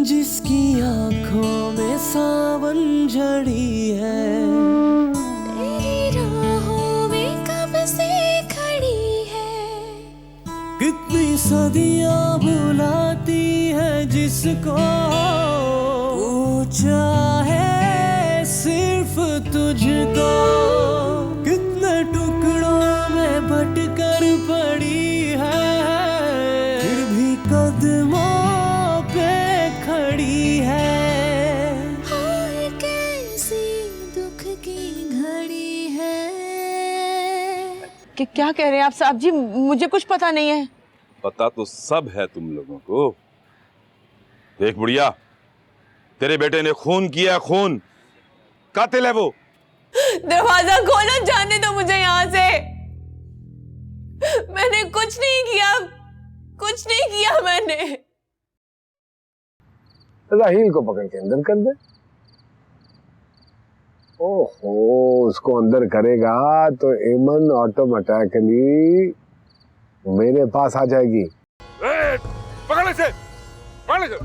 जिसकी आंखों में सावन झड़ी है, तेरी राहों में कब से खड़ी है। कितनी सदियां बुलाती है जिसको, पूछा है सिर्फ तुझको। कितने टुकड़ों में बटकर पड़ी है, फिर भी कदमों पे खड़ी है। और कैसी दुख की घड़ी है। क्या कह रहे हैं आप साहब जी? मुझे कुछ पता नहीं है। पता तो सब है तुम लोगों को। देख बुढ़िया, तेरे बेटे ने खून किया, खून। कातिल है वो। दरवाजा खोलो, जाने दो मुझे यहाँ से। मैंने कुछ नहीं किया, कुछ नहीं किया मैंने। राहील को पकड़ के अंदर कर दे। ओहो, उसको अंदर करेगा तो एमन ऑटोमेटिकली मेरे पास आ जाएगी। पकड़ इसे, पकड़ इसे।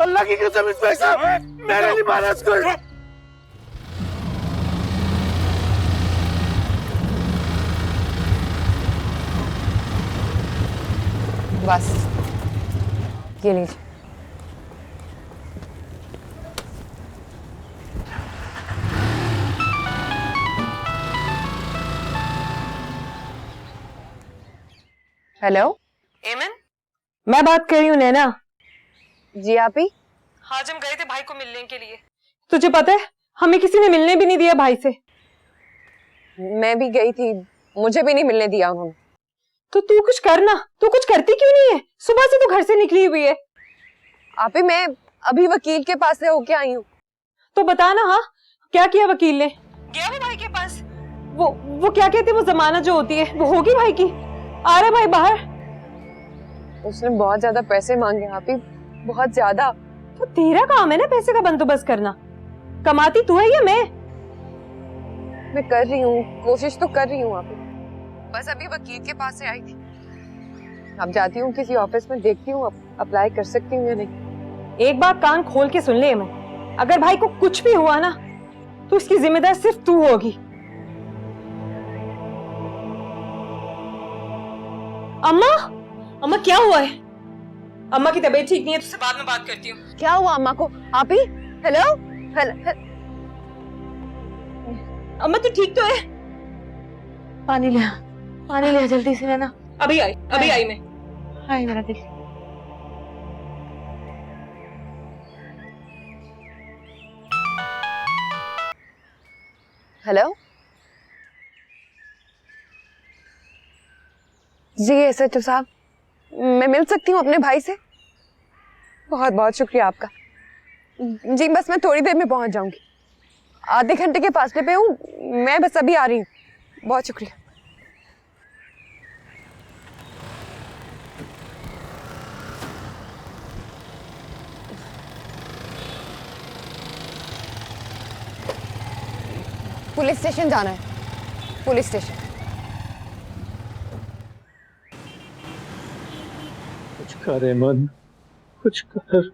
अल्लाह की कसम, इंस्पेक्टर, मैंने नहीं मारा उसको। बस ये लीजिए। हेलो एमन, मैं बात कर रही हूँ नैना। जी आप ही? आज हम गए थे भाई को मिलने के लिए। तुझे पता है हमें किसी ने मिलने भी नहीं दिया भाई से। मैं भी गई थी, मुझे भी नहीं मिलने दिया उन्होंने। तो तू कुछ करना, तू कुछ करती क्यों नहीं है? सुबह से तू घर से निकली हुई है। आप ही, मैं अभी वकील के पास से होके आई हूँ। तो बता ना, हाँ क्या किया वकील ने? गया वो भाई के पास? वो क्या कहते, वो जमानत जो होती है वो होगी भाई की। आ रहा भाई बाहर। उसने बहुत ज्यादा पैसे मांगे आप ही, बहुत ज्यादा। तो तेरा काम है ना पैसे का बंदोबस्त करना। कमाती तू है या मैं? मैं कर रही हूँ, कोशिश तो कर रही हूँ आप ही। बस अभी वकील के पास से आई थी। अब जाती हूँ किसी ऑफिस में, देखती हूँ अप्लाई कर सकती हूँ या नहीं। एक बात कान खोल के सुन ले मैं, अगर भाई को कुछ भी हुआ ना तो इसकी जिम्मेदार सिर्फ तू होगी। अम्मा, अम्मा क्या हुआ है? अम्मा की तबीयत ठीक नहीं है, तुझसे बाद में बात करती हूँ। क्या हुआ अम्मा को आप ही? Hello hello. अम्मा तू ठीक तो है? पानी ले, पानी ले जल्दी से ना। अभी आई मैं। हाय मेरा दिल। हेलो जी, SHO साहब, मैं मिल सकती हूँ अपने भाई से? बहुत बहुत शुक्रिया आपका जी, बस मैं थोड़ी देर में पहुंच जाऊंगी। आधे घंटे के फासले पे हूँ मैं, बस अभी आ रही हूँ। बहुत शुक्रिया। पुलिस स्टेशन जाना है, पुलिस स्टेशन। कुछ कर एमन, कुछ कर,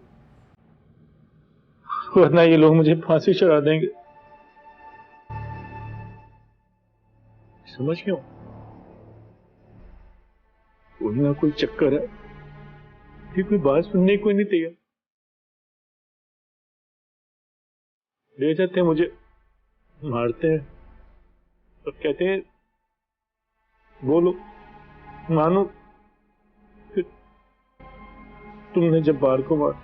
वरना ये लोग मुझे फांसी चढ़ा देंगे। समझ क्यों? कोई ना कोई चक्कर है, ये कोई बात सुनने को नहीं तैयार। ले जाते हैं मुझे, मारते हैं और कहते हैं बोलो, मानो। फिर तुमने जब्बार को मारा,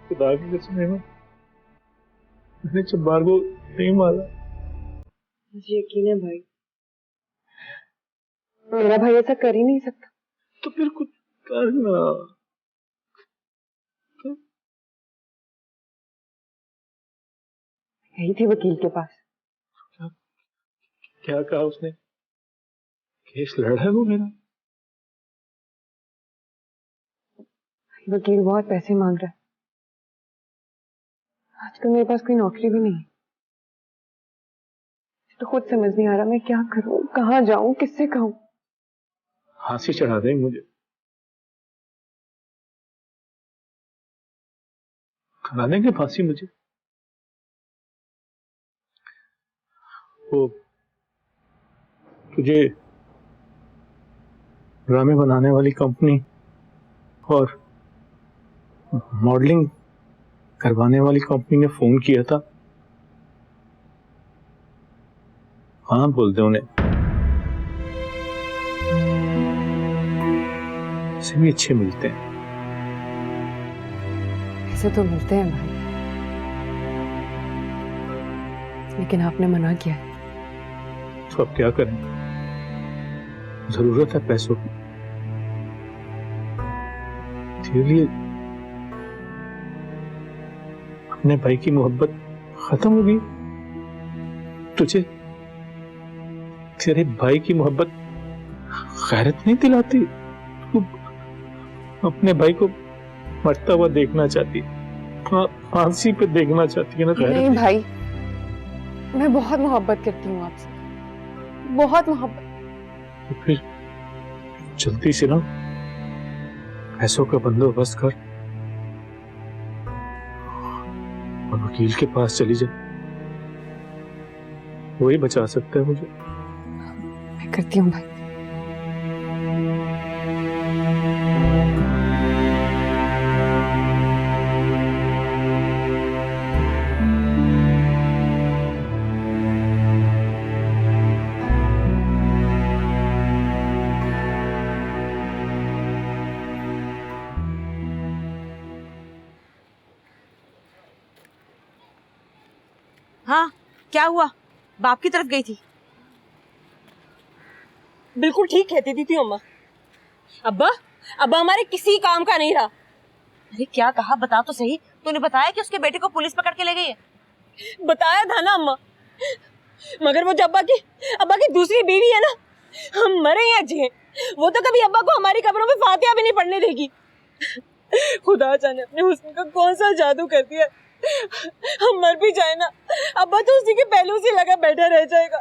खुदा की कसम है, मैंने जब्बार को नहीं मारा। मुझे यकीन है भाई, मेरा भाई ऐसा कर ही नहीं सकता। तो फिर कुछ करना। गई थी वकील के पास। क्या कहा उसने? केस लड़ा है वो मेरा? वकील बहुत पैसे मांग रहा है। आजकल मेरे पास कोई नौकरी भी नहीं है, तो खुद समझ नहीं आ रहा मैं क्या करूं, कहाँ जाऊं, किससे कहूं। फांसी चढ़ा देंगे मुझे। करा देंगे फांसी मुझे। वो तुझे ड्रामे बनाने वाली कंपनी और मॉडलिंग करवाने वाली कंपनी ने फोन किया था। हाँ बोल दे उन्हें, ऐसे भी अच्छे मिलते हैं। ऐसे तो मिलते हैं भाई, लेकिन आपने मना किया है। तो अब क्या करें, जरूरत है पैसों की। तेरे लिए अपने भाई की मोहब्बत खत्म हो गई। तुझे तेरे भाई की मोहब्बत खैरत नहीं दिलाती? तू अपने भाई को मरता हुआ देखना चाहती, फांसी पे देखना चाहती है ना? नहीं भाई, मैं बहुत मोहब्बत करती हूँ आपसे, बहुत मोहब्बत। तो फिर जल्दी से ना पैसों का बंदोबस्त कर और वकील के पास चली जा, वही बचा सकता है मुझे। मैं करती हूँ भाई। हाँ, क्या हुआ? बाप की तरफ गई थी। बिल्कुल ठीक कहती थी अम्मा। अब्बा हमारे किसी काम का नहीं रहा। अरे क्या कहा, बता तो सही। तूने बताया कि उसके बेटे को पुलिस पकड़ के ले गई है? बताया था ना अम्मा, मगर वो जो अब्बा की दूसरी बीवी है ना, हम मरे या जिए, वो तो कभी अब्बा को हमारी कब्रों में फातिहा भी नहीं पढ़ने देगी। खुदा जाने अपने हुस्न का कौन सा जादू कर दिया। हम मर भी जाए ना, अब्बा तो उसी के पहलू से लगा बैठा रह जाएगा।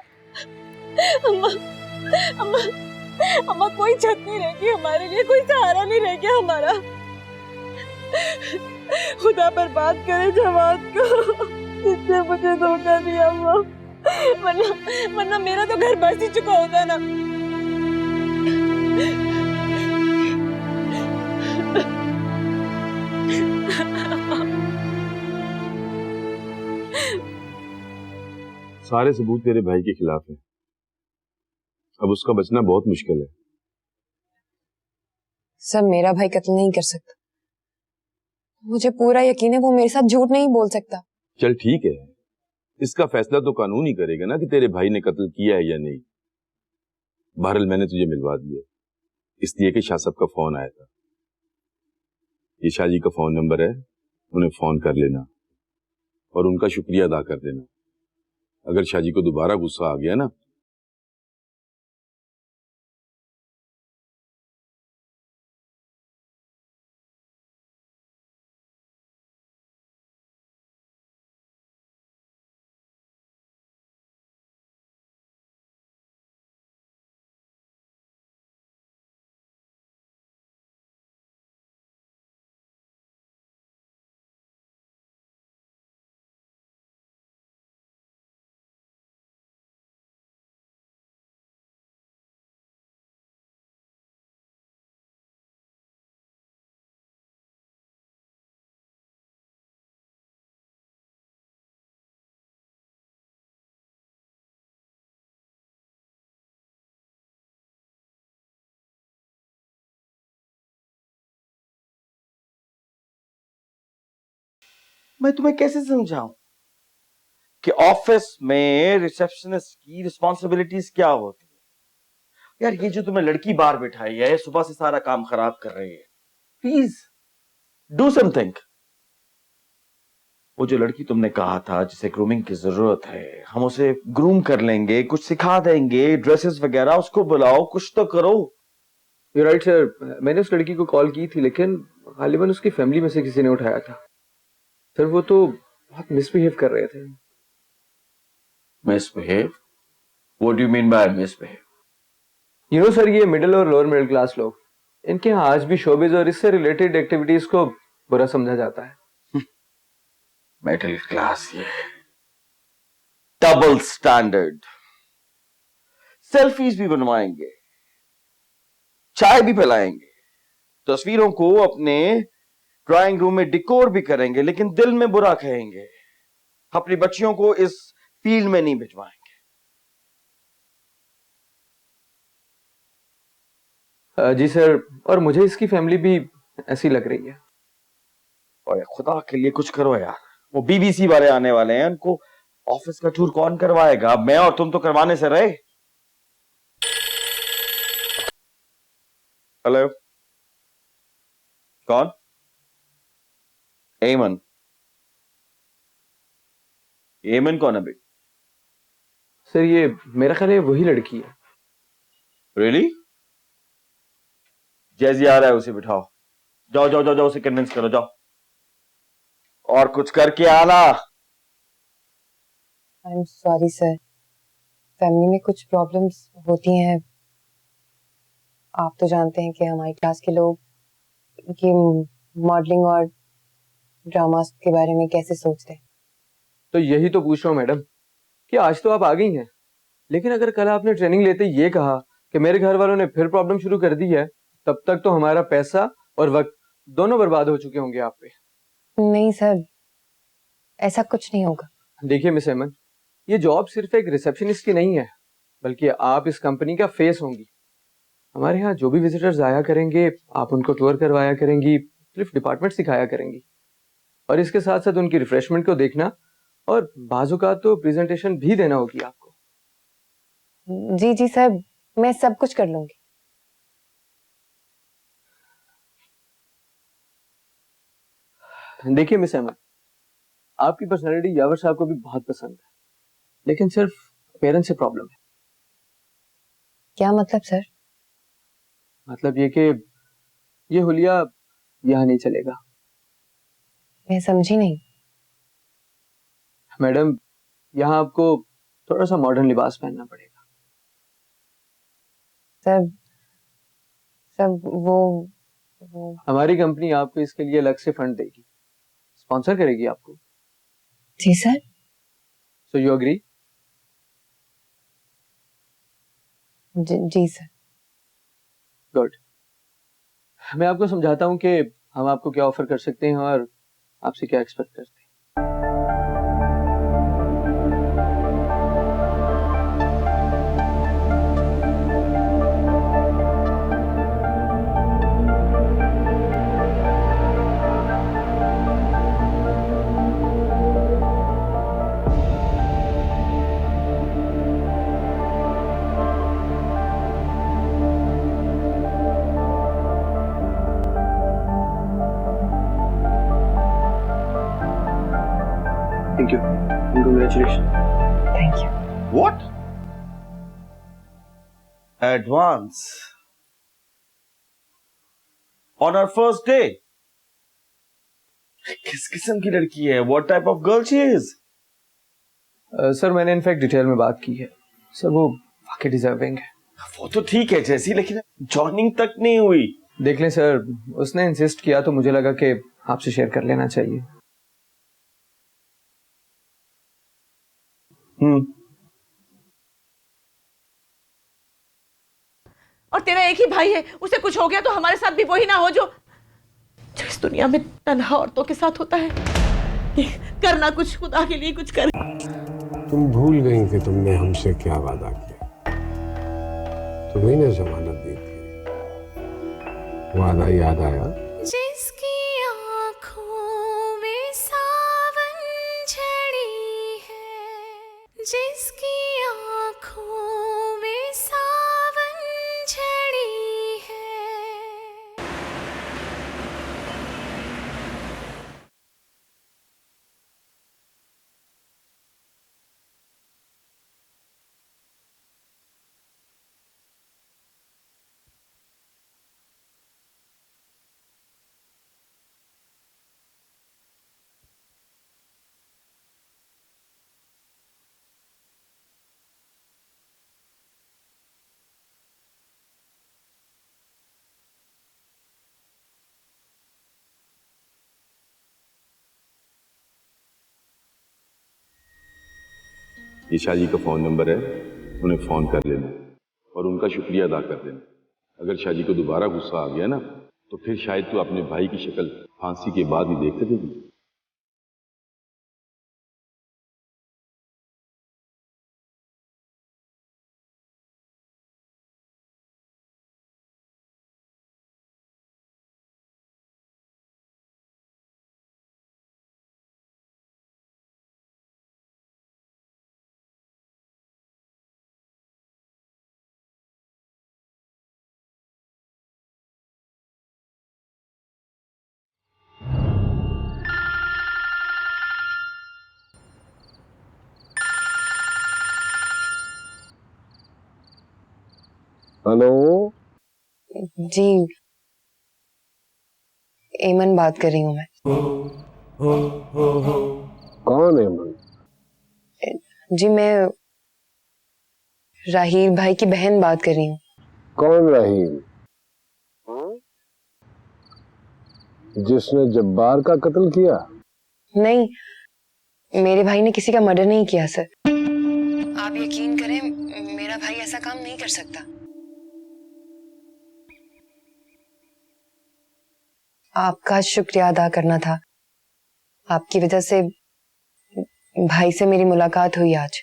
अम्मा कोई छत नहीं रहेगी हमारे लिए, कोई सहारा नहीं रह गया हमारा। खुदा बर्बाद करे जवाद को, जिसने मुझे धोखा दिया अम्मा, वरना मेरा तो घर बस ही चुका होता ना। सारे सबूत तेरे भाई के खिलाफ हैं। अब उसका बचना बहुत मुश्किल है। सर, मेरा भाई कत्ल नहीं कर सकता। मुझे पूरा यकीन है वो मेरे साथ झूठ नहीं बोल सकता। चल ठीक है, इसका फैसला तो कानून ही करेगा ना कि तेरे भाई ने कत्ल किया है या नहीं। बहरहाल मैंने तुझे मिलवा दिया, इसलिए कि शाह साहब का फोन आया था। ये शाह जी का फोन नंबर है, उन्हें फोन कर लेना और उनका शुक्रिया अदा कर देना। अगर शाह जी को दोबारा गुस्सा आ गया ना, मैं तुम्हें कैसे समझाऊं कि ऑफिस में रिसेप्शनिस्ट की रिस्पॉन्सिबिलिटीज क्या होती है। यार ये जो तुम्हें लड़की बाहर बिठाई है, सुबह से सारा काम खराब कर रही है। Please do something. वो जो लड़की तुमने कहा था जिसे ग्रूमिंग की जरूरत है, हम उसे ग्रूम कर लेंगे, कुछ सिखा देंगे, ड्रेसेस वगैरह, उसको बुलाओ, कुछ तो करो। You're right सर, मैंने उस लड़की को कॉल की थी, लेकिन गालिबन उसकी फैमिली में से किसी ने उठाया था। सर वो तो बहुत मिसबिहेव कर रहे थे। Misbehave? What do you mean by misbehave? You know sir, ये मिडिल और लोअर मिडिल क्लास लोग, इनके यहाँ आज भी शोबिज और इससे रिलेटेड एक्टिविटीज को बुरा समझा जाता है। मिडिल क्लास, ये डबल स्टैंडर्ड। सेल्फीज भी बनवाएंगे, चाय भी पिलाएंगे, तस्वीरों को अपने ड्राइंग रूम में डिकोर भी करेंगे, लेकिन दिल में बुरा कहेंगे। अपनी बच्चियों को इस फील्ड में नहीं भिजवाएंगे। जी सर, और मुझे इसकी फैमिली भी ऐसी लग रही है। और खुदा के लिए कुछ करो यार, वो बीबीसी वाले आने वाले हैं, उनको ऑफिस का टूर कौन करवाएगा? मैं और तुम तो करवाने से रहे। हेलो, कौन? एमन? एमन कौन है भाई? सर ये मेरा ख्याल है वही लड़की है। रियली? जैसी आ रहा है उसे बिठाओ। जाओ जाओ जाओ जाओ, उसे कन्विंस करो, जाओ और कुछ करके आना। I am sorry sir, family में कुछ प्रॉब्लम्स होती हैं। आप तो जानते हैं कि हमारी क्लास के लोग ये मॉडलिंग और ड्रामास के बारे में कैसे सोचते हैं। तो यही तो पूछ रहा हूँ मैडम कि आज तो आप आ गई हैं, लेकिन अगर कल आपने ट्रेनिंग लेते ये कहा कि मेरे घर वालों ने फिर प्रॉब्लम शुरू कर दी है, तब तक तो हमारा पैसा और वक्त दोनों बर्बाद हो चुके होंगे आप पे। नहीं सर, ऐसा कुछ नहीं होगा। देखिए मिस अमन, ये जॉब सिर्फ एक रिसेप्शनिस्ट की नहीं है, बल्कि आप इस कंपनी का फेस होंगी। हमारे यहाँ जो भी विजिटर्स आया करेंगे, आप उनको टूर करवाया करेंगी, सिर्फ डिपार्टमेंट सिखाया करेंगी, और इसके साथ साथ उनकी रिफ्रेशमेंट को देखना, और बाजू का तो प्रेजेंटेशन भी देना होगी आपको। जी जी सर, मैं सब कुछ कर लूंगी। देखिए मिस अहमद, आपकी पर्सनालिटी यावर साहब को भी बहुत पसंद है, लेकिन सिर्फ पेरेंट्स से प्रॉब्लम है। क्या मतलब सर? मतलब ये कि ये हुलिया यहाँ नहीं चलेगा। मैं समझी नहीं। मैडम, यहाँ आपको थोड़ा सा मॉडर्न लिबास पहनना पड़ेगा। सर सर वो हमारी कंपनी आपको इसके लिए अलग से फंड देगी, स्पॉन्सर करेगी आपको। जी सर। So you agree? जी सर। गुड। मैं आपको समझाता हूँ कि हम आपको क्या ऑफर कर सकते हैं और आपसे क्या एक्सपेक्ट करते हैं। Thank you. And congratulations. Thank you. What? Advance on our first day? किस किस्म की लड़की है? What type of girl she is? Sir मैंने इनफैक्ट डिटेल में बात की है सर, वो वाकई डिजर्विंग है। वो तो ठीक है जैसी, लेकिन जॉइनिंग तक नहीं हुई। देख लें सर, उसने इंसिस्ट किया तो मुझे लगा कि आपसे शेयर कर लेना चाहिए। और तेरा एक ही भाई है, उसे कुछ हो गया तो हमारे साथ भी वही ना हो जो इस दुनिया में तन्हा औरतों के साथ होता है। करना कुछ, खुदा के लिए कुछ कर। तुम भूल गई कि तुमने हमसे क्या वादा किया। तुम्ही ने जमानत दी थी, वादा याद आया? जिसकी आंखों में सावन झड़ी है, जिसकी आंखों में सावन झड़ी है। ये शाजी का फ़ोन नंबर है, उन्हें फ़ोन कर लेना और उनका शुक्रिया अदा कर देना। अगर शाजी को दोबारा गुस्सा आ गया ना, तो फिर शायद तू अपने भाई की शक्ल फांसी के बाद ही देख सकेगी। हेलो, जी, एमन बात कर रही हूँ मैं। कौन है मन? जी, मैं राहील भाई की बहन बात कर रही हूँ। कौन रहील? जिसने जब्बार का कत्ल किया? नहीं, मेरे भाई ने किसी का मर्डर नहीं किया सर। आप यकीन करें, मेरा भाई ऐसा काम नहीं कर सकता। आपका शुक्रिया अदा करना था। आपकी वजह से भाई से मेरी मुलाकात हुई आज।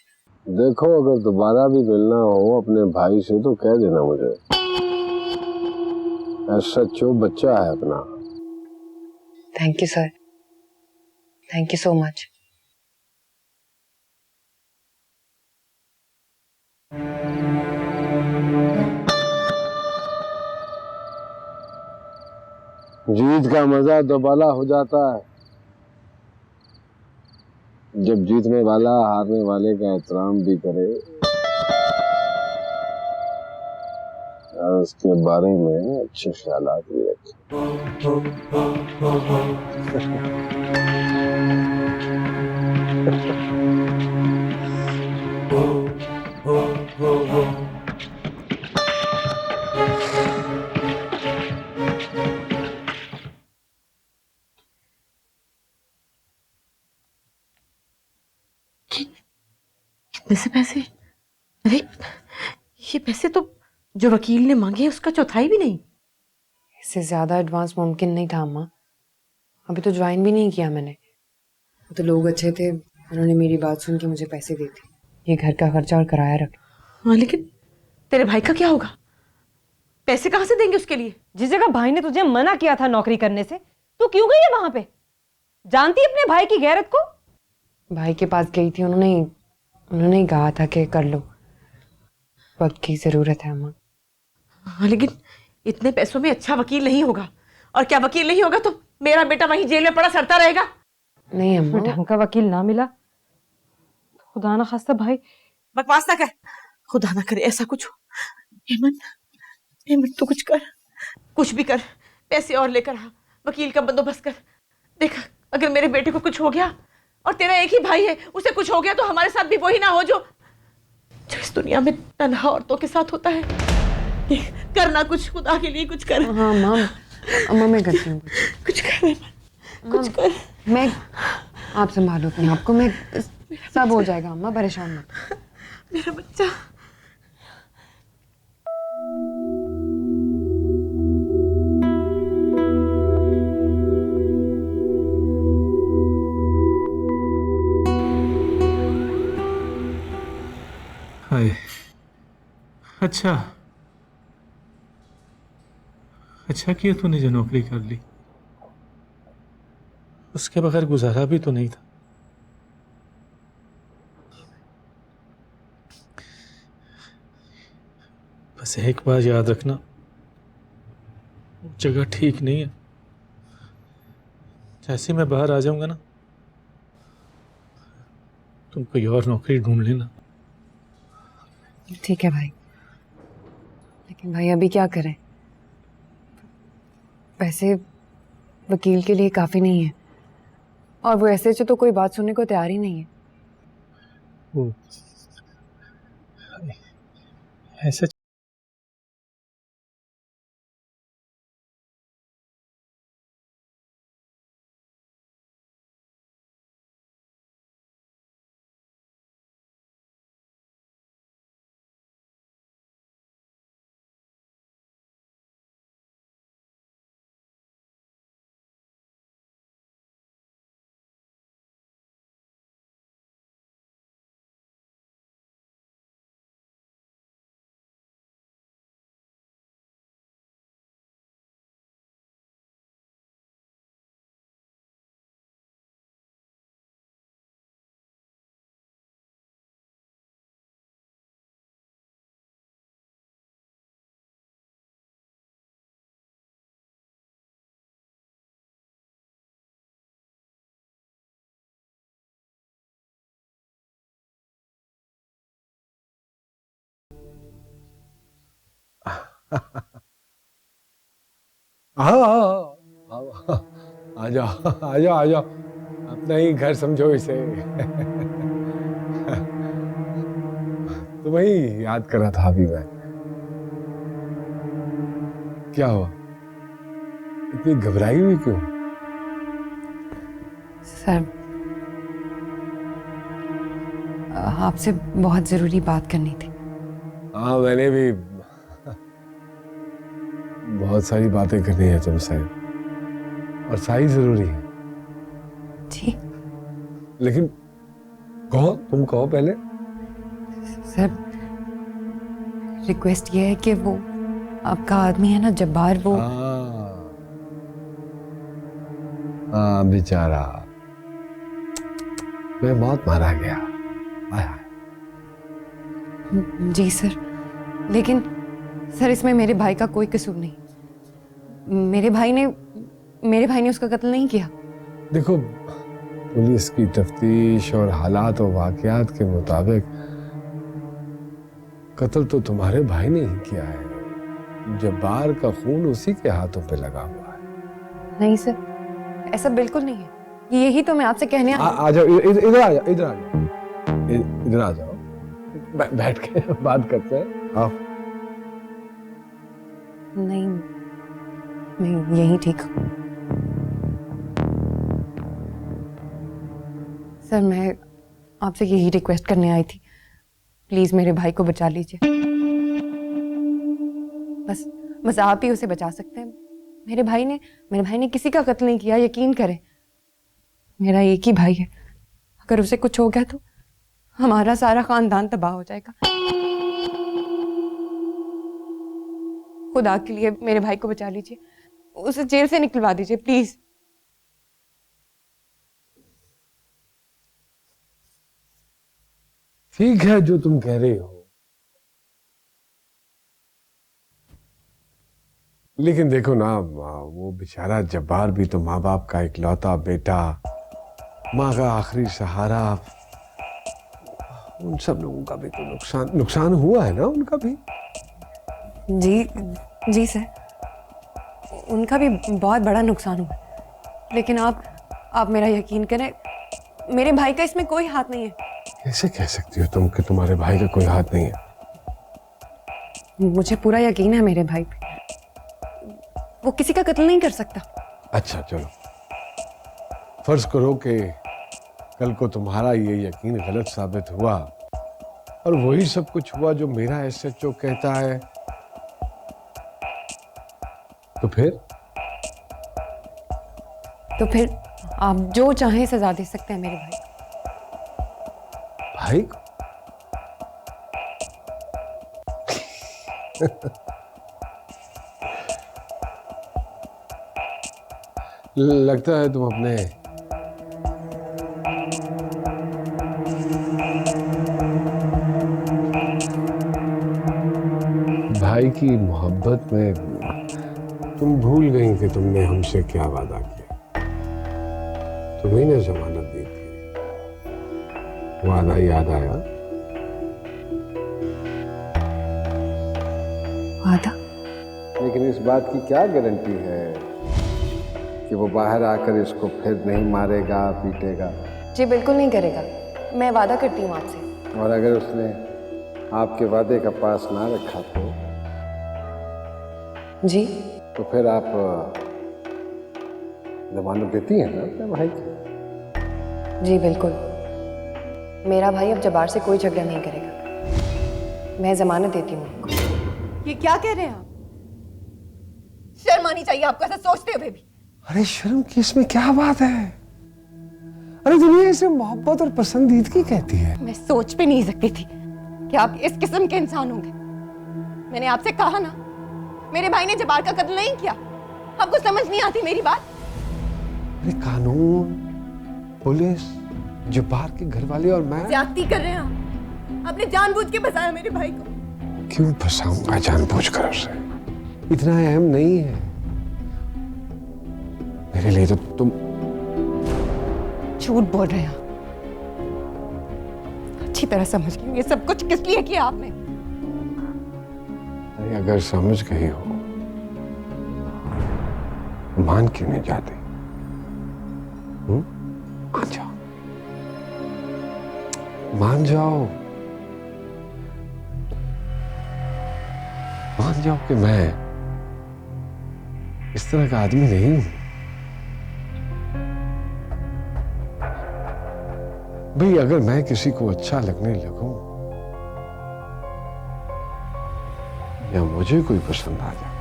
देखो, अगर दोबारा भी मिलना हो अपने भाई से तो कह देना मुझे। सच्चो बच्चा है अपना। Thank you sir, thank you so much. जीत का मजा दोबाला हो जाता है जब जीतने वाला हारने वाले का एहतराम भी करे और उसके बारे में अच्छे ख्यालात भी रखे। कितने से पैसे? अरे ये पैसे तो जो वकील ने मांगे उसका चौथाई भी नहीं। इससे ज्यादा एडवांस मुमकिन नहीं था अम्मा। अभी तो ज्वाइन भी नहीं किया मैंने। वो तो लोग अच्छे थे, उन्होंने मेरी बात सुन के मुझे पैसे दे दिए। ये घर का खर्चा और किराया रख। हाँ, लेकिन तेरे भाई का क्या होगा? पैसे कहाँ से देंगे उसके लिए? जिस जगह भाई ने तुझे मना किया था नौकरी करने से, तू क्यों गई है वहां पे? जानती अपने भाई की गैरत को? भाई के पास गई थी, उन्होंने ही कहा था कि कर लो, वक्त की जरूरत है अम्मा। हाँ, लेकिन इतने पैसों में अच्छा वकील नहीं होगा। और क्या वकील नहीं होगा तो मेरा बेटा वहीं जेल में पड़ा सड़ता रहेगा। नहीं अम्मा, ढंग का वकील ना मिला, खुदा ना खास्ता भाई। बकवास ना कर, खुदा ना करे ऐसा कुछ हो। हेमंत, हेमंत तू कुछ कर, कुछ भी कर, पैसे और लेकर आ, वकील का बंदोबस्त कर। देख, अगर मेरे बेटे को कुछ हो गया और तेरा एक ही भाई है, उसे कुछ हो गया तो हमारे साथ भी वही ना हो जो इस दुनिया में तन्हा औरतों के साथ होता है। देख, करना कुछ, खुदा के लिए कुछ कर। हाँ अम्मा मैं करती हूँ कुछ कर, कुछ कर। मैं आप संभालो अपने आप को, मैं सब हो जाएगा अम्मा, परेशान मत। मेरा बच्चा। हाय, अच्छा किया तूने जो नौकरी कर ली। उसके बगैर गुजारा भी तो नहीं था। बस एक बात याद रखना, जगह ठीक नहीं है। जैसे मैं बाहर आ जाऊंगा ना, तुम कोई और नौकरी ढूंढ लेना। ठीक है भाई, लेकिन भाई अभी क्या करें? पैसे वकील के लिए काफी नहीं है, और वो ऐसे तो कोई बात सुनने को तैयार ही नहीं है। वो ऐसा हाँ आ जाओ आ जाओ आ जाओ, अपना ही घर समझो इसे। तुम्हें ही याद कर रहा था अभी मैं। क्या हुआ, इतनी घबराई हुई क्यों? सर, आपसे बहुत जरूरी बात करनी थी। हाँ, मैंने भी बहुत सारी बातें करनी है तुमसे, और सारी जरूरी है। जी। लेकिन कहो, तुम कहो पहले। सर, रिक्वेस्ट ये है कि वो आपका आदमी है ना जब्बार, वो हाँ बेचारा, मैं बहुत मारा गया। जी सर, लेकिन सर इसमें मेरे भाई का कोई कसूर नहीं। मेरे भाई ने उसका कत्ल नहीं किया। देखो, पुलिस की तफ्तीश और हालात और वाकयात के मुताबिक कत्ल तो तुम्हारे भाई ने ही किया है। जब्बार का खून उसी के हाथों पे लगा हुआ है। नहीं सर, ऐसा बिल्कुल नहीं है। यही तो मैं आपसे कहने आ जाओ, इधर आ जाओ, इधर आ जाओ, इधर आ जाओ, बैठ के बात करते हैं। आओ। नहीं, मैं यही ठीक हूँ। सर, मैं आपसे यही रिक्वेस्ट करने आई थी, प्लीज मेरे भाई को बचा लीजिए। बस आप ही उसे बचा सकते हैं। मेरे भाई ने किसी का कत्ल नहीं किया, यकीन करें। मेरा एक ही भाई है, अगर उसे कुछ हो गया तो हमारा सारा खानदान तबाह हो जाएगा। खुदा के लिए मेरे भाई को बचा लीजिए, उसे जेल से निकलवा दीजिए प्लीज। ठीक है जो तुम कह रही हो, लेकिन देखो ना, वो बेचारा जब्बार भी तो माँ बाप का इकलौता बेटा, माँ का आखिरी सहारा। उन सब लोगों का भी तो नुकसान हुआ है ना, उनका भी। जी सर, उनका भी बहुत बड़ा नुकसान हुआ, लेकिन आप मेरा यकीन करें, मेरे भाई का इसमें कोई हाथ नहीं है। कैसे कह सकती हो तुम कि तुम्हारे भाई का कोई हाथ नहीं है? मुझे पूरा यकीन है मेरे भाई पे, वो किसी का कत्ल नहीं कर सकता। अच्छा चलो, फर्ज करो कि कल को तुम्हारा ये यकीन गलत साबित हुआ और वही सब कुछ हुआ जो मेरा एसएचओ कहता है, तो फिर आप जो चाहें सजा दे सकते हैं मेरे भाई को। भाई लगता है तुम अपने भाई की मोहब्बत में तुम भूल गई कि तुमने हमसे क्या वादा किया। तुम्ही ने जमानत दी थी, वादा याद आया? वादा? लेकिन इस बात की क्या गारंटी है कि वो बाहर आकर इसको फिर नहीं मारेगा, पीटेगा? जी बिल्कुल नहीं करेगा, मैं वादा करती हूँ आपसे। और अगर उसने आपके वादे का पास ना रखा जी तो फिर आप जमानत देती हैं ना अपने भाई की? जी बिल्कुल, मेरा भाई अब जब्बार से कोई झगड़ा नहीं करेगा, मैं जमानत देती हूँ आपको। ये क्या कह रहे हैं आप? शर्म आनी चाहिए आपको ऐसा सोचते हुए भी। अरे शर्म की इसमें क्या बात है? अरे दुनिया इसे मोहब्बत और पसंदीदगी कहती है। मैं सोच भी नहीं सकती थी कि आप इस किस्म के इंसान होंगे। मैंने आपसे कहा ना, मेरे भाई ने जब्बार का कत्ल नहीं किया। आपको समझ नहीं आती मेरी बात? अरे कानून, पुलिस, जब्बार के घर वाले और मैं ज्यादती कर रहे हैं आप। आपने जानबूझ के फंसाया मेरे भाई को। क्यों फंसाऊंगा जानबूझकर उसे? इतना अहम नहीं है मेरे लिए। तो तुम झूठ बोल रहे हैं। अच्छी तरह समझ गई ये सब कुछ किस लिए किया आपने। अरे अगर समझ गई हो, मान क्यों नहीं जाती? मान जाओ, मान जाओ, मान जाओ कि मैं इस तरह का आदमी नहीं हूं। भाई अगर मैं किसी को अच्छा लगने लगूं या मुझे कोई पसंद आ जाए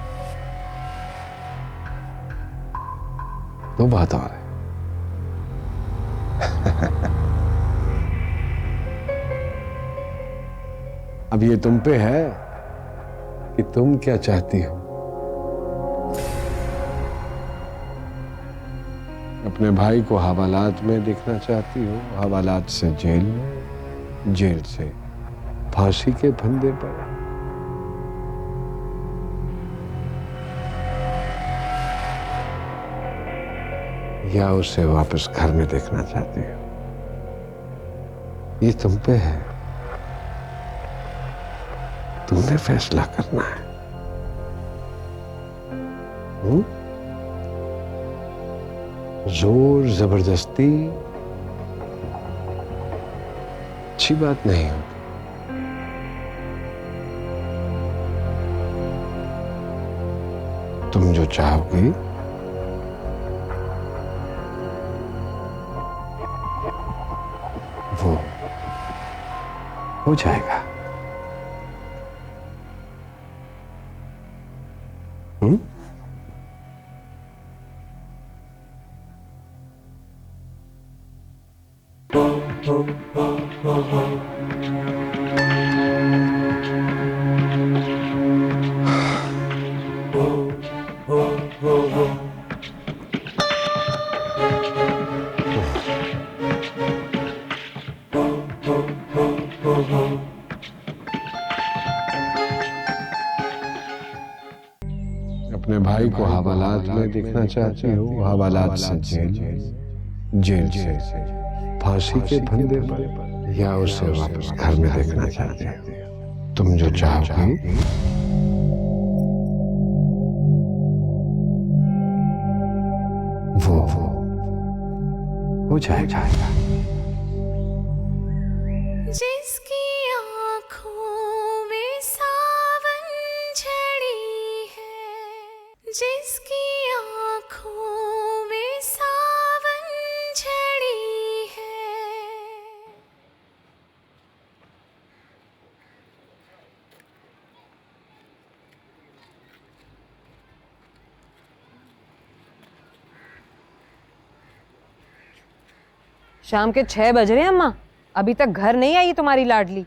तो बात और है। अब ये तुम पे है कि तुम क्या चाहती हो। अपने भाई को हवालात में देखना चाहती हो, हवालात से जेल में, जेल से फांसी के फंदे पर, या उसे वापस घर में देखना चाहती हो। ये तुम पे है, तुमने फैसला करना है। जोर जबरदस्ती अच्छी बात नहीं होती। तुम जो चाहोगी वो हो जाएगा। अपने भाई को हवालात में देखना चाहती हो, हवालात से जेल, जेल से फांसी के फंदे पर, या उसे वापस घर में देखना चाहती हो। तुम जो चाहोगी वो हो जाएगा। जिसकी आँखों में सावन झड़ी है, जिसकी आँखों में सावन झड़ी है। शाम के 6 बज रहे हैं अम्मा, अभी तक घर नहीं आई तुम्हारी लाडली।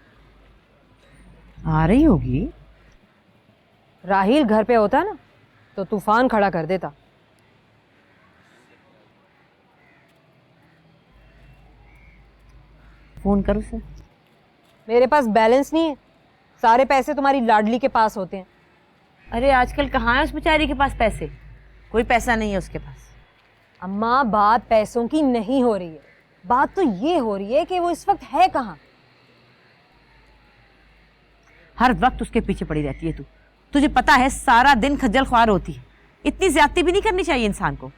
आ रही होगी। राहिल घर पे होता ना तो तूफान खड़ा कर देता। फोन करो उसे। मेरे पास बैलेंस नहीं है, सारे पैसे तुम्हारी लाडली के पास होते हैं। अरे आजकल कहाँ है उस बेचारी के पास पैसे? कोई पैसा नहीं है उसके पास। अम्मा बात पैसों की नहीं हो रही है, बात तो ये हो रही है कि वो इस वक्त है कहाँ। हर वक्त उसके पीछे पड़ी रहती है तू। तुझे पता है सारा दिन खज्जल ख्वार होती है। इतनी ज्यादती भी नहीं करनी चाहिए इंसान को।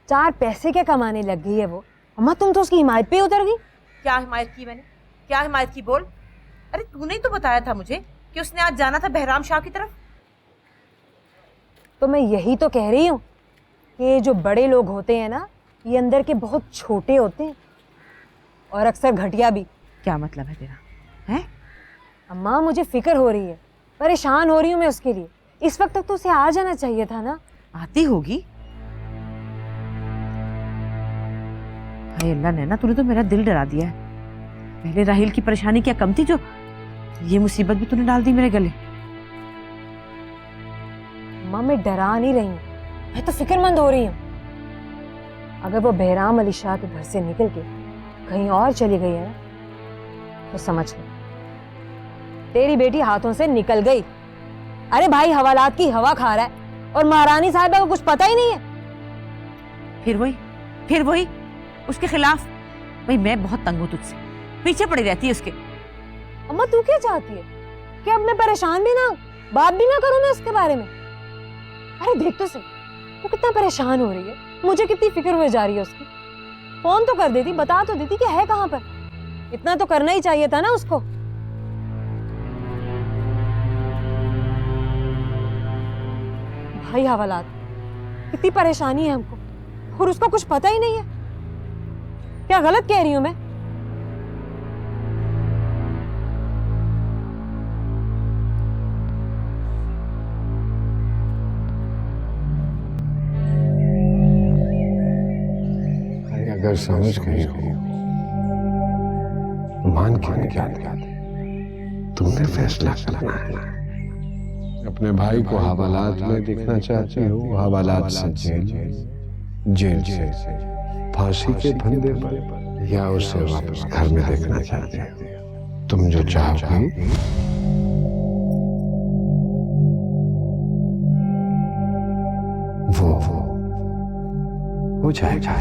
4 पैसे क्या कमाने लग गई है वो। अम्मा तुम तो उसकी हिमायत पे उतर गई। क्या हिमायत की मैंने? क्या हिमायत की बोल। अरे तूने ही तो बताया था मुझे कि उसने आज जाना था बहराम शाह की तरफ। तो मैं यही तो कह रही हूँ कि जो बड़े लोग होते हैं ना, ये अंदर के बहुत छोटे होते हैं और अक्सर घटिया भी। क्या मतलब है तेरा? है अम्मा मुझे फिक्र हो रही है, परेशान हो रही हूँ मैं उसके लिए। इस वक्त तक तो उसे आ जाना चाहिए था ना। आती होगी। हाय अल्लाह नैना, तूने तो मेरा दिल डरा दिया है। पहले राहिल की परेशानी क्या कम थी, जो ये मुसीबत भी तूने डाल दी मेरे गले। अम्मा मैं डरा नहीं रही हूँ, मैं तो फिक्रमंद हो रही हूँ। अगर वो बहराम अली शाह के घर से निकल के कहीं और चली गई है ना, तो समझ ले तेरी बेटी हाथों से निकल गई। अरे भाई हवालात की हवा खा रहा है और महारानी साहिबा को कुछ पता ही नहीं है। फिर वही उसके खिलाफ। भाई मैं बहुत तंग हूं तुझसे, पीछे पड़ी रहती है उसके। अम्मा तू क्या चाहती है कि अब मैं परेशान भी ना हूं, बात भी ना करूं मैं उसके बारे में? अरे देख तो सही, वो कितना परेशान हो रही है, मुझे कितनी फिक्र हुए जा रही है उसकी। फोन तो कर देती, बता तो देती कि है कहां पर। इतना तो करना ही चाहिए था ना उसको। भाई हवालात, कितनी परेशानी है हमको और उसको कुछ पता ही नहीं है। क्या गलत कह रही हूं मैं? अगर समझ गई हो तो मान क्यों नहीं जाती? तुमने फैसला करना है। अपने भाई को हवालात में देखना चाहती हो, हवालात से जेल से फांसी के फंदे पर, या उसे वापस घर में देखना चाहती हो? तुम जो चाहोगी वो हो जाएगा।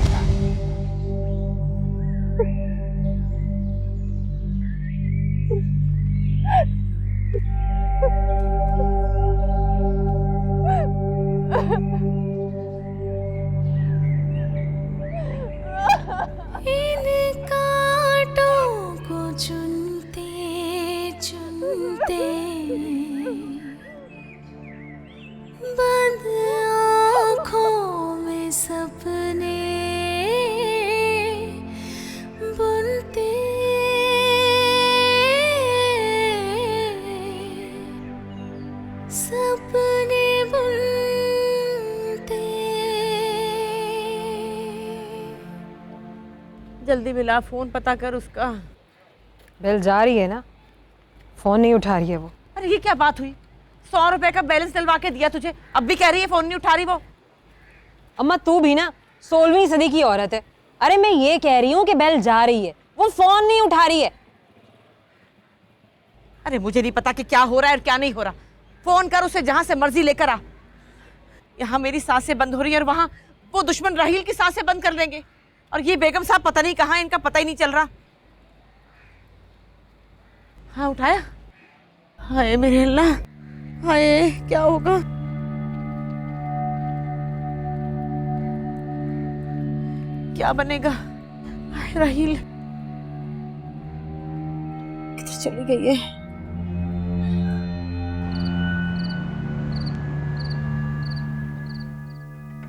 इन कांटों को चुनते चुनते बंद आँखों में सपने बुनते, सपने बुनते। जल्दी मिला, फोन पता कर उसका। बेल जा रही है ना, फोन नहीं उठा रही है वो। अरे ये क्या बात हुई? 100 रुपए का बैलेंस डलवा के दिया तुझे, अब भी कह रही है फोन नहीं उठा रही वो। अम्मा तू भी ना 16वीं सदी की औरत है। अरे मैं ये कह रही हूँ कि बेल जा रही है, वो फोन नहीं उठा रही है। अरे मुझे नहीं पता कि क्या हो रहा है और क्या नहीं हो रहा। फोन कर उसे, जहां से मर्जी लेकर आ। यहाँ मेरी सांसें बंद हो रही है और वहां वो दुश्मन राहील की सांसें बंद कर देंगे। और ये बेगम साहब पता नहीं कहाँ है, इनका पता ही नहीं चल रहा। हाँ उठाया? हाय मेरे अल्लाह, हाय क्या होगा? क्या बनेगा? हाय राहील किधर चली गई है?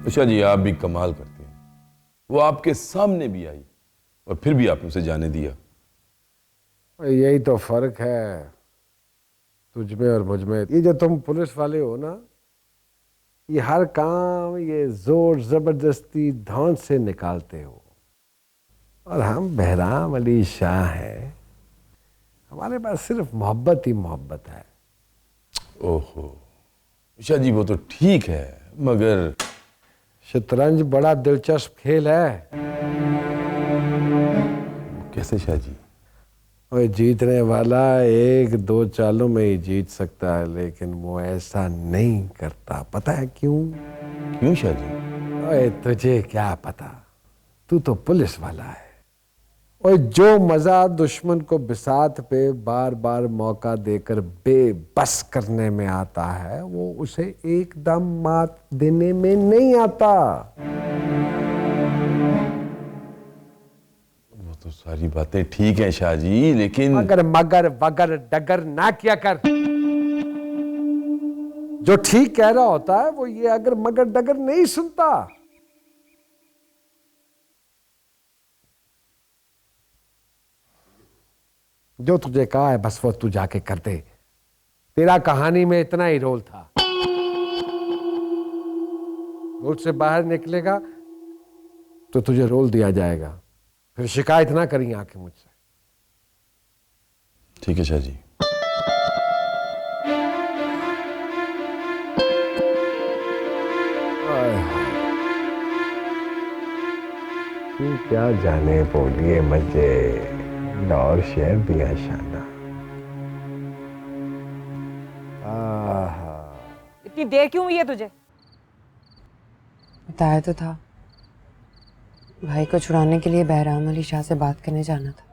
उषा जी आप भी कमाल करते हैं। वो आपके सामने भी आई और फिर भी आपने उसे जाने दिया। यही तो फर्क है तुझ में और मुझ में। ये जो तुम पुलिस वाले हो ना, ये हर काम ये जोर जबरदस्ती धौंस से निकालते हो, और हम बहराम अली शाह हैं, हमारे पास सिर्फ मोहब्बत ही मोहब्बत है। ओहो उषा जी वो तो ठीक है, मगर शतरंज बड़ा दिलचस्प खेल है। कैसे शाह जी? और जीतने वाला 1-2 चालों में ही जीत सकता है, लेकिन वो ऐसा नहीं करता। पता है क्यों? क्यों शाह जी? ओए तुझे क्या पता, तू तो पुलिस वाला है। और जो मजा दुश्मन को बिसात पे बार बार मौका देकर बेबस करने में आता है, वो उसे एकदम मात देने में नहीं आता। वो तो सारी बातें ठीक हैं शाह जी, लेकिन अगर मगर वगर डगर ना किया कर। जो ठीक कह रहा होता है वो ये अगर मगर डगर नहीं सुनता। जो तुझे कहा है बस वो तू जाके कर दे। तेरा कहानी में इतना ही रोल था। रोल से बाहर निकलेगा तो तुझे रोल दिया जाएगा। फिर शिकायत ना करी आके मुझसे। ठीक है शाह जी। तू क्या जाने बोलिए मजे और शेर दिया शाना। इतनी देर क्यों हुई है तुझे? बताया तो था, भाई को छुड़ाने के लिए बहराम अली शाह से बात करने जाना था।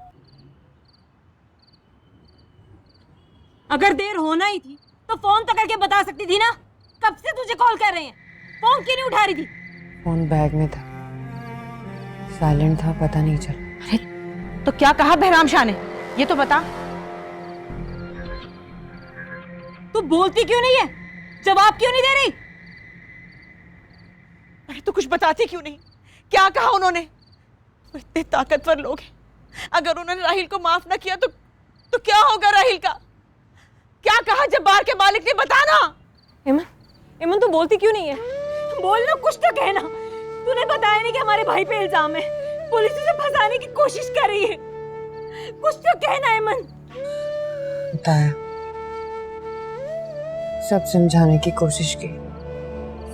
अगर देर होना ही थी तो फोन तो करके बता सकती थी ना। कब से तुझे कॉल कर रहे हैं, फोन क्यों नहीं उठा रही थी? फोन बैग में था, साइलेंट था, पता नहीं चला। अरे तो क्या कहा बहराम शाह ने, ये तो बता। तू बोलती क्यों नहीं है, जवाब क्यों नहीं दे रही? अरे तो कुछ बताती क्यों नहीं, क्या कहा उन्होंने? वो इतने ताकतवर लोग हैं, अगर उन्होंने राहिल को माफ ना किया तो क्या होगा राहिल का? क्या कहा जब्बार के मालिक ने, बताना। इमन तू बोलती क्यों नहीं है? बोलना, कुछ तो कहना। तूने बताया नहीं कि हमारे भाई पे इल्जाम है, पुलिस उसे फंसाने की कोशिश कर रही है। कुछ तो कहना इमन। बताया, सब समझाने की कोशिश की।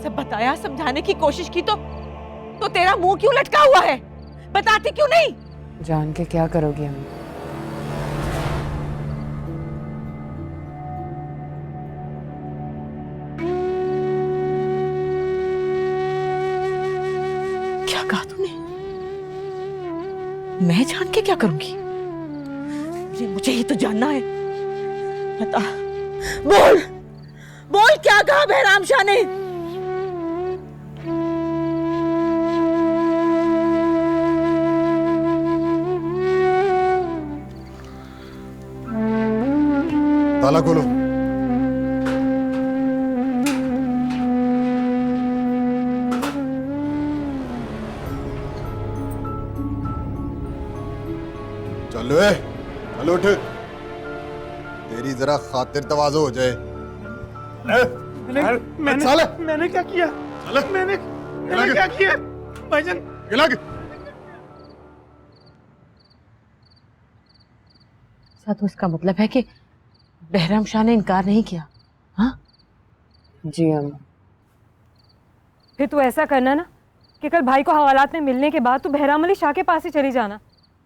सब बताया, समझाने की कोशिश की तो तेरा मुंह क्यों लटका हुआ है? बताती क्यों नहीं? जान के क्या करोगी अम्मा? क्या कहा तूने? मैं जान के क्या करूंगी? मुझे ही तो जानना है। बता, बोल बोल, क्या कहा बहराम शाह ने? ताला खोलो। चलो चलो उठ, तेरी जरा खातिर तवाज़ो हो जाए। मैंने क्या किया? मैंने क्या किया भाईजान? तो इसका मतलब है कि बहराम शाह ने इनकार नहीं किया? हाँ जी अम्मा। फिर तू ऐसा करना ना कि कल भाई को हवालात में मिलने के बाद तू बहराम अली शाह के पास ही चली जाना।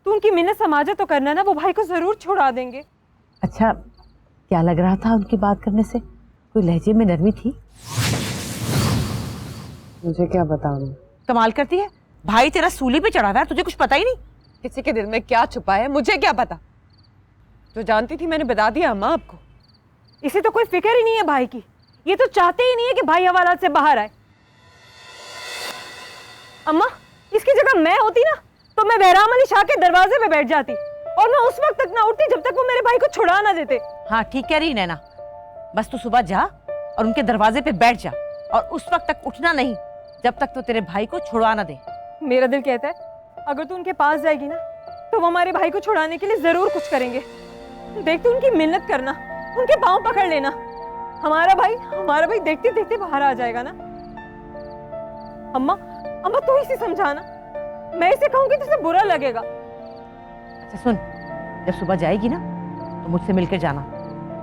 तू उनकी मिन्नत समाजा तो करना ना, वो भाई को जरूर छुड़ा देंगे। अच्छा, क्या लग रहा था उनकी बात करने से? कोई लहजे में नरमी थी? मुझे क्या बताऊं? कमाल करती है, भाई तेरा सूली पे चढ़ा हुआ है, तुझे कुछ पता ही नहीं। किसी के दिल में क्या छुपा है मुझे क्या पता? जो जानती थी मैंने बता दिया अम्मा आपको। इसे तो कोई फिक्र ही नहीं है भाई की, ये तो चाहते ही नहीं है कि भाई हवालात से बाहर आए। अम्मा, इसकी जगह मैं होती ना तो मैं बहराम अली शाह के दरवाजे पे बैठ जाती और मैं उस वक्त तक ना उठती जब तक वो मेरे भाई को छुड़ा ना देते। हाँ ठीक कह रही नैना, बस तू सुबह जा और उनके दरवाजे पे बैठ जा, और उस वक्त तक उठना नहीं जब तक तो तेरे भाई को छुड़वा ना दे। मेरा दिल कहता है अगर तू उनके पास जाएगी ना तो वो हमारे भाई को छुड़ाने के लिए जरूर कुछ करेंगे। देख, तू उनकी मिन्नत करना, उनके पांव पकड़ लेना, हमारा भाई देखते देखते बाहर आ जाएगा ना। अम्मा तू इसे समझाना, मैं इसे कहूंगी तो इसे बुरा लगेगा। अच्छा सुन, जब सुबह जाएगी ना तो मुझसे मिलकर जाना,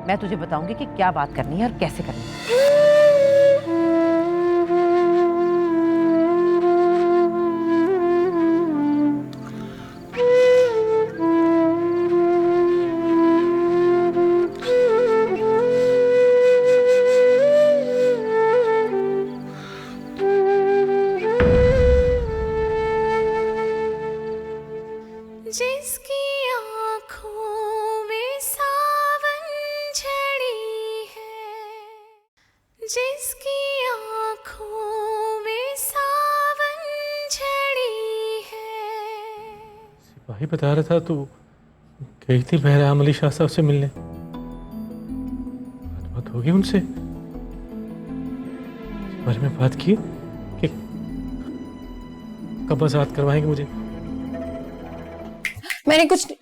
मैं तुझे बताऊंगी कि क्या बात करनी है और कैसे करनी है। जिसकी आँखों में सावन झड़ी है, जिसकी आँखों में सावन झड़ी है। सिपाही बता रहा था तू गई थी बहराम अली शाह साहब से मिलने, बात होगी उनसे? इस बारे में बात की कि कब आजाद करवाएंगे मुझे? मैंने कुछ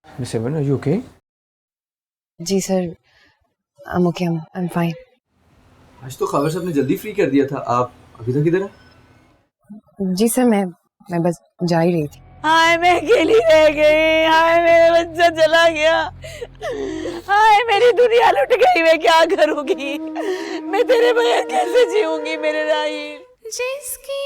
मिस एवन, आर यू ओके? जी sir, I am okay, I am fine. आज तो खबर साहब ने जल्दी फ्री कर दिया था, आप अभी तक इधर हैं? जी सर, मैं बस जा ही रही थी। हाय मैं अकेली रह गई, हाय मेरा बच्चा चला गया, हाय मेरी दुनिया लुट गई, मैं क्या करूंगी? मैं तेरे बगैर कैसे जीऊंगी मेरे राहिल? जिसकी